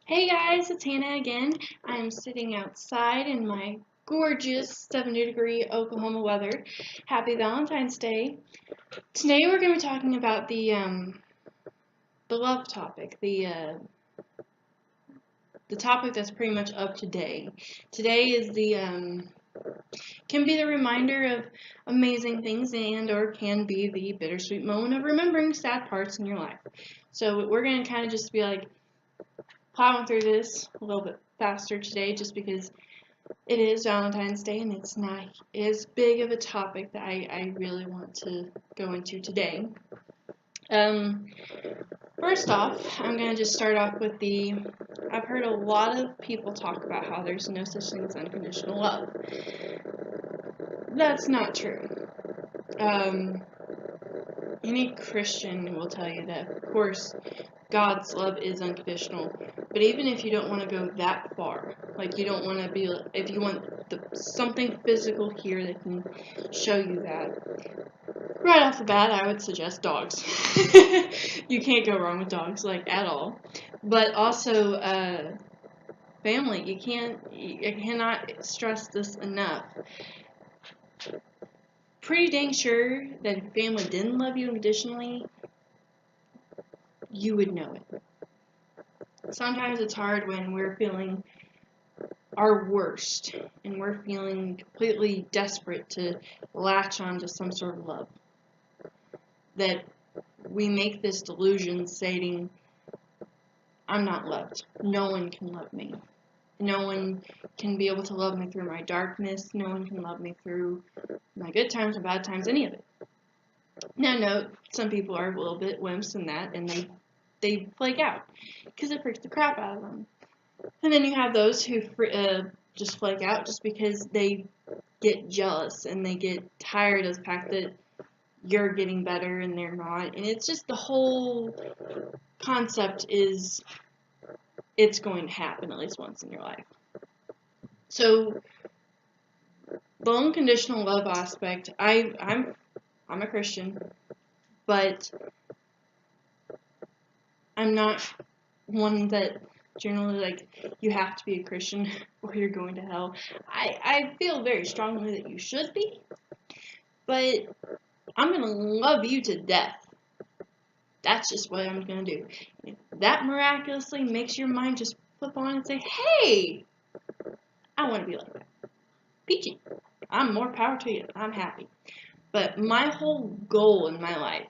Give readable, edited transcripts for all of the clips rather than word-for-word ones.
Hey guys, it's Hannah again. I'm sitting outside in my gorgeous 70-degree Oklahoma weather. Happy Valentine's Day. Today we're going to be talking about the love topic, the topic that's pretty much up today. Today is can be the reminder of amazing things or can be the bittersweet moment of remembering sad parts in your life. So we're going to kind of just be like plowing through this a little bit faster today just because it is Valentine's Day and it's not as big of a topic that I really want to go into today. First off, I'm going to just start off with I've heard a lot of people talk about how there's no such thing as unconditional love. That's not true. Any Christian will tell you that, of course, God's love is unconditional, but even if you don't want to go that far, like you don't want to be, if you want something physical here that can show you that, right off the bat, I would suggest dogs. You can't go wrong with dogs, like, at all. But also, family. I cannot stress this enough. Pretty dang sure that if family didn't love you unconditionally, you would know it. Sometimes it's hard when we're feeling our worst and we're feeling completely desperate to latch on to some sort of love. That we make this delusion stating, I'm not loved. No one can love me. No one can be able to love me through my darkness. No one can love me through my good times or bad times, any of it. Now, note, some people are a little bit wimps in that, and they flake out because it freaks the crap out of them. And then you have those who just flake out just because they get jealous and they get tired of the fact that you're getting better and they're not. And it's just the whole concept is it's going to happen at least once in your life. So the unconditional love aspect, I'm a Christian, but I'm not one that generally, like, you have to be a Christian or you're going to hell. I feel very strongly that you should be, but I'm going to love you to death. That's just what I'm going to do. If that miraculously makes your mind just flip on and say, hey, I want to be like that. Peachy. I'm more power to you. I'm happy. But my whole goal in my life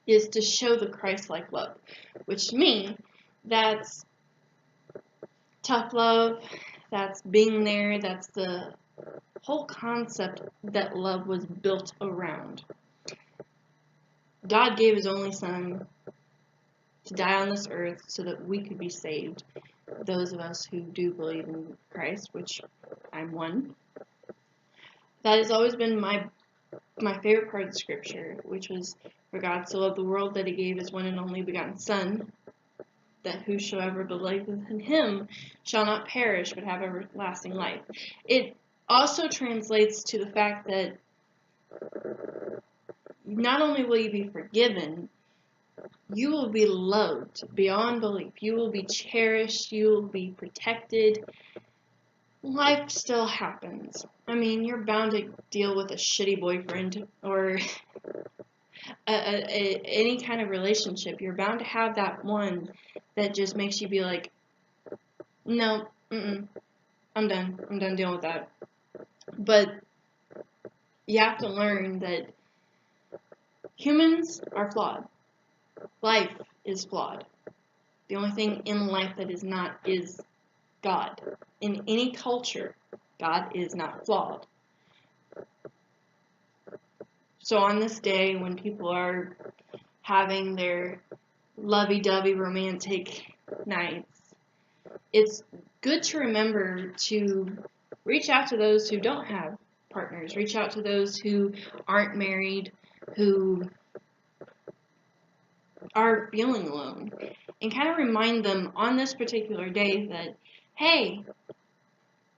is to show the Christ-like love, which means that's tough love, that's being there, that's the whole concept that love was built around. God gave His only Son to die on this earth so that we could be saved. Those of us who do believe in Christ, which I'm one. That has always been my favorite part of the scripture, which was, for God so loved the world that He gave His one and only begotten Son, that whosoever believeth in Him shall not perish but have everlasting life. It also translates to the fact that not only will you be forgiven, you will be loved beyond belief. You will be cherished. You will be protected. Life still happens. I mean, you're bound to deal with a shitty boyfriend or any kind of relationship. You're bound to have that one that just makes you be like, no, I'm done. I'm done dealing with that. But you have to learn that humans are flawed. Life is flawed. The only thing in life that is not is God. In any culture, God is not flawed. So on this day, when people are having their lovey-dovey romantic nights, it's good to remember to reach out to those who don't have partners. Reach out to those who aren't married, who are feeling alone, and kind of remind them on this particular day that, hey,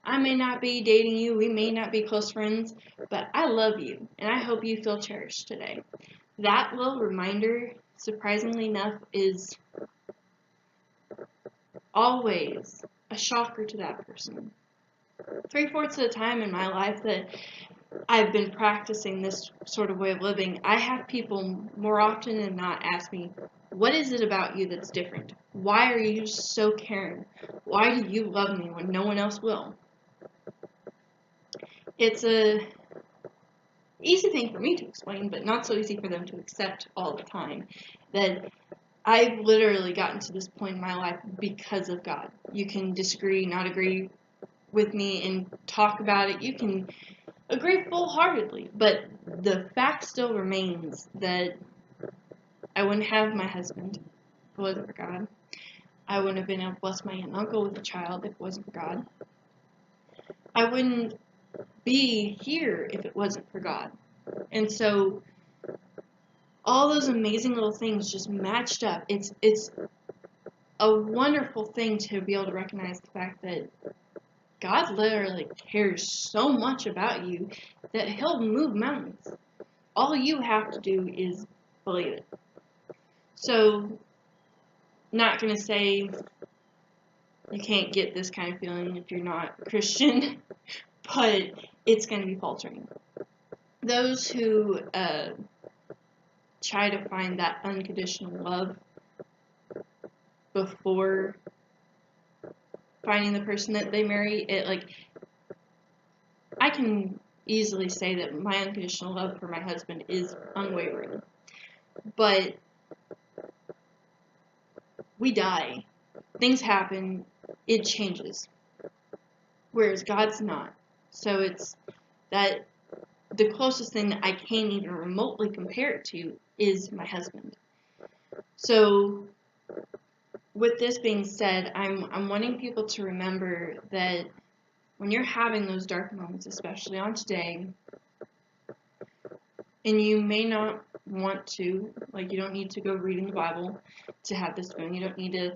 I may not be dating you, we may not be close friends, but I love you, and I hope you feel cherished today. That little reminder, surprisingly enough, is always a shocker to that person. 3/4 of the time in my life that I've been practicing this sort of way of living, I have people more often than not ask me, what is it about you that's different? Why are you so caring? Why do you love me when no one else will? It's a easy thing for me to explain, but not so easy for them to accept all the time. That I've literally gotten to this point in my life because of God. You can disagree, not agree with me, and talk about it. You can agree full-heartedly, but the fact still remains that I wouldn't have my husband if it wasn't for God. I wouldn't have been able to bless my aunt and uncle with a child if it wasn't for God. I wouldn't be here if it wasn't for God. And so all those amazing little things just matched up. It's a wonderful thing to be able to recognize the fact that God literally cares so much about you that He'll move mountains. All you have to do is believe it. So, not going to say you can't get this kind of feeling if you're not Christian, but it's going to be faltering. Those who try to find that unconditional love before finding the person that they marry, I can easily say that my unconditional love for my husband is unwavering. But we die. Things happen. It changes. Whereas God's not. So it's that the closest thing that I can even remotely compare it to is my husband. So with this being said, I'm wanting people to remember that when you're having those dark moments, especially on today, and you may not want to, like, you don't need to go reading the Bible to have this feeling. You don't need to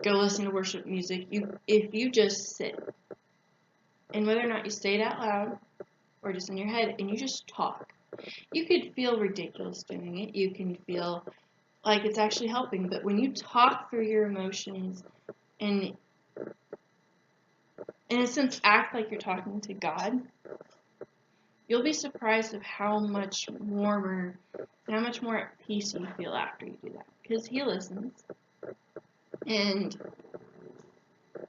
go listen to worship music. If you just sit, and whether or not you say it out loud or just in your head, and you just talk, you could feel ridiculous doing it. You can feel like it's actually helping. But when you talk through your emotions and, in a sense, act like you're talking to God, you'll be surprised of how much warmer and how much more at peace you feel after you do that. Because He listens. And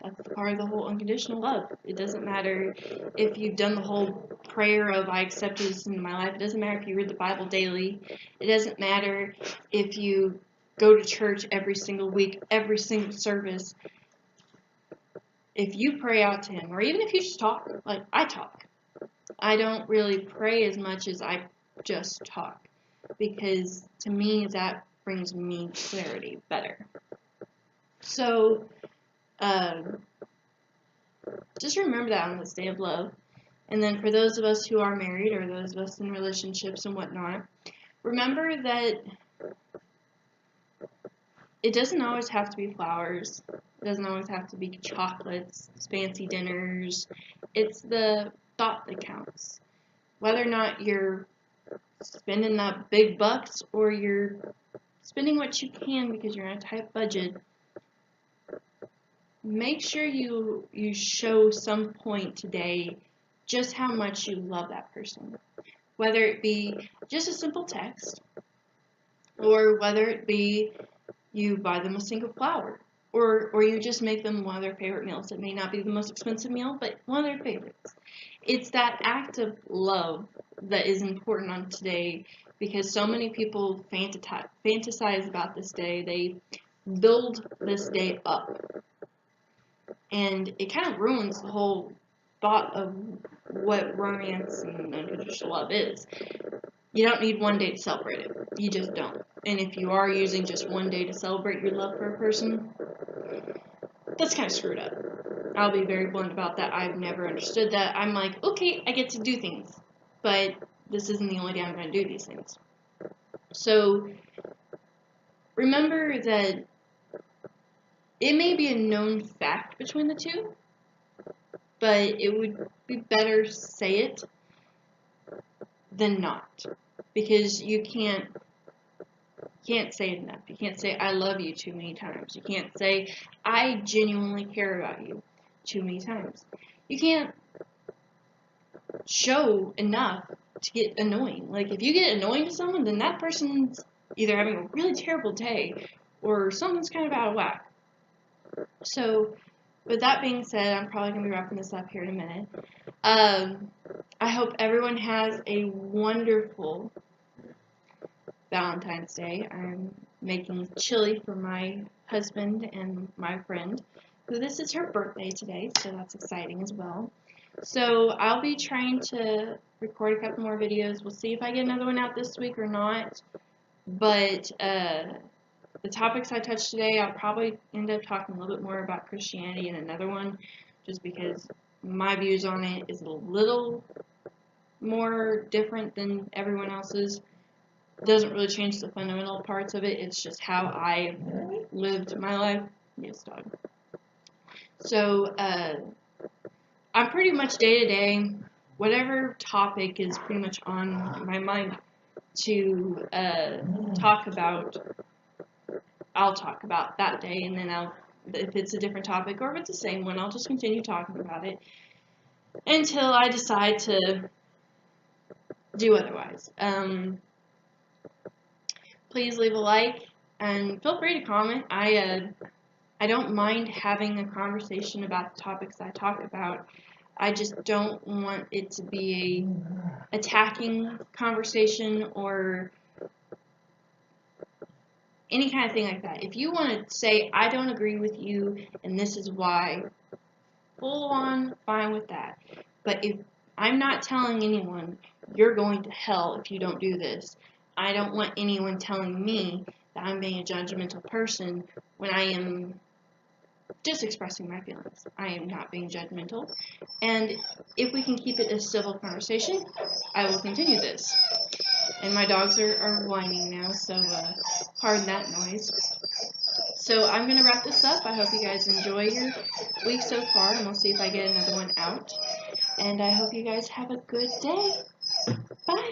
that's part of the whole unconditional love. It doesn't matter if you've done the whole prayer of I accept Jesus into my life. It doesn't matter if you read the Bible daily. It doesn't matter if you go to church every single week, every single service. If you pray out to Him, or even if you just talk, like I talk. I don't really pray as much as I just talk, because to me that brings me clarity better. So just remember that on this day of love. And then for those of us who are married, or those of us in relationships and whatnot, remember that it doesn't always have to be flowers. It doesn't always have to be chocolates, fancy dinners. It's the thought that counts. Whether or not you're spending that big bucks or you're spending what you can because you're on a tight budget, make sure you show some point today just how much you love that person. Whether it be just a simple text, or whether it be you buy them a single flower, or you just make them one of their favorite meals. It may not be the most expensive meal, but one of their favorites. It's that act of love that is important on today, because so many people fantasize about this day. They build this day up, and it kind of ruins the whole thought of what romance and unconditional love is. You don't need one day to celebrate it. You just don't. And if you are using just one day to celebrate your love for a person, that's kind of screwed up. I'll be very blunt about that. I've never understood that. I'm like, okay, I get to do things, but this isn't the only day I'm going to do these things. So remember that it may be a known fact between the two, but it would be better say it than not, because you can't You can't say it enough. You can't say I love you too many times. You can't say I genuinely care about you too many times. You can't show enough to get annoying. Like, if you get annoying to someone, then that person's either having a really terrible day or something's kind of out of whack. So, with that being said, I'm probably going to be wrapping this up here in a minute. I hope everyone has a wonderful Valentine's Day. I'm making chili for my husband and my friend, who this is her birthday today, so that's exciting as well. So I'll be trying to record a couple more videos. We'll see if I get another one out this week or not. But the topics I touched today, I'll probably end up talking a little bit more about Christianity in another one, just because my views on it is a little more different than everyone else's. It doesn't really change the fundamental parts of it. It's just how I lived my life. Yes, dog. So, I'm pretty much day to day, whatever topic is pretty much on my mind to talk about, I'll talk about that day, and then if it's a different topic or if it's the same one, I'll just continue talking about it until I decide to do otherwise. Please leave a like and feel free to comment. I don't mind having a conversation about the topics I talk about. I just don't want it to be a attacking conversation or any kind of thing like that. If you want to say, I don't agree with you and this is why, full on, fine with that. But if I'm not telling anyone, you're going to hell if you don't do this, I don't want anyone telling me that I'm being a judgmental person when I am just expressing my feelings. I am not being judgmental. And if we can keep it a civil conversation, I will continue this. And my dogs are whining now, so pardon that noise. So I'm going to wrap this up. I hope you guys enjoy your week so far, and we'll see if I get another one out. And I hope you guys have a good day. Bye.